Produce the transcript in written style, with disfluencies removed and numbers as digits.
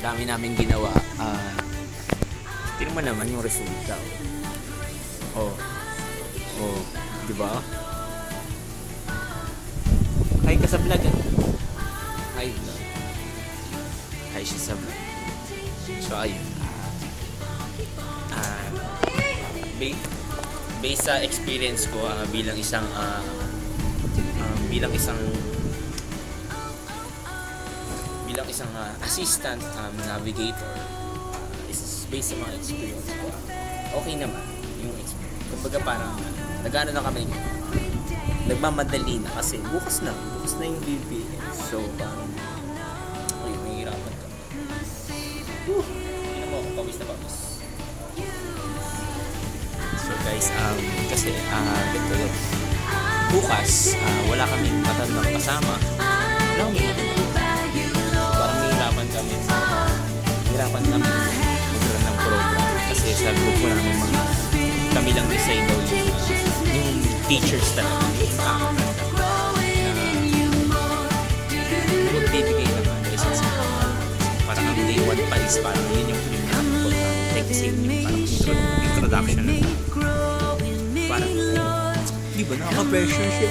dami namin ginawa. Tingnan mo naman yung resulta. Oh. Oh, di ba? Hi ka sa vlog. Hi vlog. Hi siya sa vlog. So ayun. Based sa experience ko bilang isang assistant navigator, is based sa mga experience ko. Okay naman yung experience. Kumbaga parang nag-ano na kami, nagmamadali na kasi bukas na yung BPS. So parang ayun, nahihirapan ka. Hindi mo ako pawis na pawis. So guys, kasi ganito yun. Bukas, wala kaming matandang kasama. Wala kaming matandang. Parang hirapan kami mag-run ng program. Kasi sa grupo namin kami lang disabled yung teachers talaga. Magbibigay naman kasi parang ang day 1 pa is parang yun yung pinaka-important. Like kasi yung parang introduction na parang di ba nakaka-pressure siya.